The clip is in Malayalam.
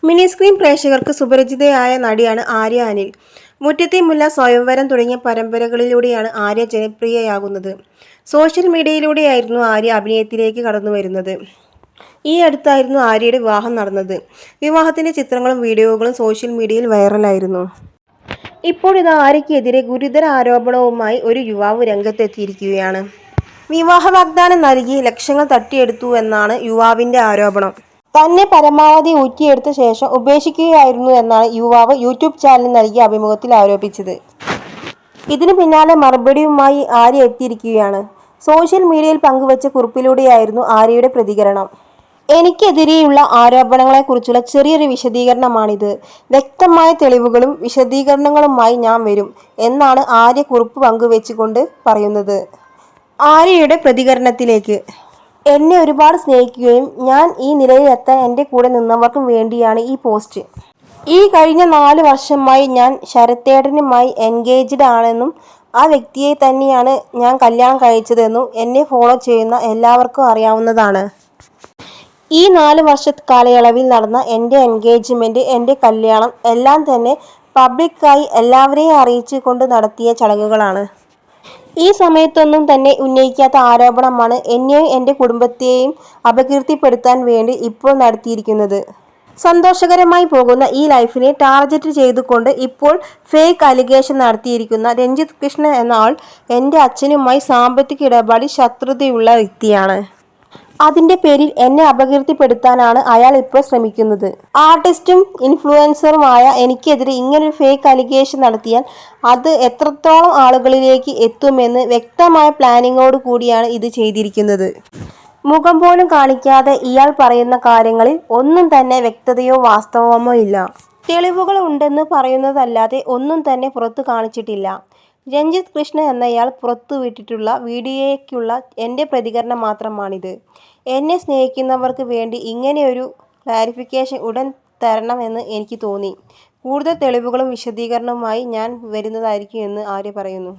മിനി സ്ക്രീൻ പ്രേക്ഷകർക്ക് സുപരിചിതയായ നടിയാണ് ആര്യ അനിൽ. മുറ്റത്തെ മുല്ല, സ്വയംവരം തുടങ്ങിയ പരമ്പരകളിലൂടെയാണ് ആര്യ ജനപ്രിയയാകുന്നത്. സോഷ്യൽ മീഡിയയിലൂടെയായിരുന്നു ആര്യ അഭിനയത്തിലേക്ക് കടന്നുവരുന്നത്. ഈ അടുത്തായിരുന്നു ആര്യയുടെ വിവാഹം നടന്നത്. വിവാഹത്തിന്റെ ചിത്രങ്ങളും വീഡിയോകളും സോഷ്യൽ മീഡിയയിൽ വൈറലായിരുന്നു. ഇപ്പോഴിതാ ആര്യയ്ക്കെതിരെ ഗുരുതര ആരോപണവുമായി ഒരു യുവാവ് രംഗത്തെത്തിയിരിക്കുകയാണ്. വിവാഹ വാഗ്ദാനം നൽകി ലക്ഷങ്ങൾ തട്ടിയെടുത്തുവെന്നാണ് യുവാവിന്റെ ആരോപണം. തന്നെ പരമാവധി ഊറ്റിയെടുത്ത ശേഷം ഉപേക്ഷിക്കുകയായിരുന്നു എന്നാണ് യുവാവ് യൂട്യൂബ് ചാനലിന് നൽകിയ അഭിമുഖത്തിൽ ആരോപിച്ചത്. ഇതിനു പിന്നാലെ മറുപടിയുമായി ആര്യ എത്തിയിരിക്കുകയാണ്. സോഷ്യൽ മീഡിയയിൽ പങ്കുവച്ച കുറിപ്പിലൂടെയായിരുന്നു ആര്യയുടെ പ്രതികരണം. എനിക്കെതിരെയുള്ള ആരോപണങ്ങളെക്കുറിച്ചുള്ള ചെറിയൊരു വിശദീകരണമാണിത്. വ്യക്തമായ തെളിവുകളും വിശദീകരണങ്ങളുമായി ഞാൻ വരും എന്നാണ് ആര്യ കുറിപ്പ് പങ്കുവെച്ചുകൊണ്ട് പറയുന്നത്. ആര്യയുടെ പ്രതികരണത്തിലേക്ക്. എന്നെ ഒരുപാട് സ്നേഹിക്കുകയും ഞാൻ ഈ നിലയിലെത്താൻ എൻ്റെ കൂടെ നിന്നവർക്കും വേണ്ടിയാണ് ഈ പോസ്റ്റ്. ഈ കഴിഞ്ഞ 4 വർഷമായി ഞാൻ ശരത്തേട്ടനുമായി എൻഗേജ്ഡ് ആണെന്നും ആ വ്യക്തിയെ തന്നെയാണ് ഞാൻ കല്യാണം കഴിച്ചതെന്നും എന്നെ ഫോളോ ചെയ്യുന്ന എല്ലാവർക്കും അറിയാവുന്നതാണ്. ഈ 4 വർഷ കാലയളവിൽ നടന്ന എൻ്റെ എൻഗേജ്മെന്റ്, എൻ്റെ കല്യാണം എല്ലാം തന്നെ പബ്ലിക്കായി എല്ലാവരെയും അറിയിച്ചു കൊണ്ട് നടത്തിയ ചടങ്ങുകളാണ്. ഈ സമയത്തൊന്നും തന്നെ ഉന്നയിക്കാത്ത ആരോപണമാണ് എന്നെയും എൻ്റെ കുടുംബത്തെയും അപകീർത്തിപ്പെടുത്താൻ വേണ്ടി ഇപ്പോൾ നടത്തിയിരിക്കുന്നത്. സന്തോഷകരമായി പോകുന്ന ഈ ലൈഫിനെ ടാർഗറ്റ് ചെയ്തുകൊണ്ട് ഇപ്പോൾ ഫേക്ക് അലിഗേഷൻ നടത്തിയിരിക്കുന്ന രഞ്ജിത്ത് കൃഷ്ണ എന്ന ആൾ എൻ്റെ അച്ഛനുമായി സാമ്പത്തിക ഇടപാടിൽ ശത്രുതയുള്ള വ്യക്തിയാണ്. അതിന്റെ പേരിൽ എന്നെ അപകീർത്തിപ്പെടുത്താനാണ് അയാൾ ഇപ്പോൾ ശ്രമിക്കുന്നത്. ആർട്ടിസ്റ്റും ഇൻഫ്ലുവൻസറുമായ എനിക്കെതിരെ ഇങ്ങനൊരു ഫേക്ക് അലിഗേഷൻ നടത്തിയാൽ അത് എത്രത്തോളം ആളുകളിലേക്ക് എത്തുമെന്ന് വ്യക്തമായ പ്ലാനിങ്ങോട് കൂടിയാണ് ഇത് ചെയ്തിരിക്കുന്നത്. മുഖം പോലും കാണിക്കാതെ ഇയാൾ പറയുന്ന കാര്യങ്ങളിൽ ഒന്നും തന്നെ വ്യക്തതയോ വാസ്തവമോ ഇല്ല. തെളിവുകൾ ഉണ്ടെന്ന് പറയുന്നതല്ലാതെ ഒന്നും തന്നെ പുറത്തു കാണിച്ചിട്ടില്ല. രഞ്ജിത്ത് കൃഷ്ണ എന്നയാൾ പുറത്തുവിട്ടിട്ടുള്ള വീഡിയോയ്ക്കുള്ള എൻ്റെ പ്രതികരണം മാത്രമാണിത്. എന്നെ സ്നേഹിക്കുന്നവർക്ക് വേണ്ടി ഇങ്ങനെയൊരു ക്ലാരിഫിക്കേഷൻ ഉടൻ തരണം എന്ന് എനിക്ക് തോന്നി. കൂടുതൽ തെളിവുകളും വിശദീകരണവുമായി ഞാൻ വരുന്നതായിരിക്കും എന്ന് ആര്യ പറയുന്നു.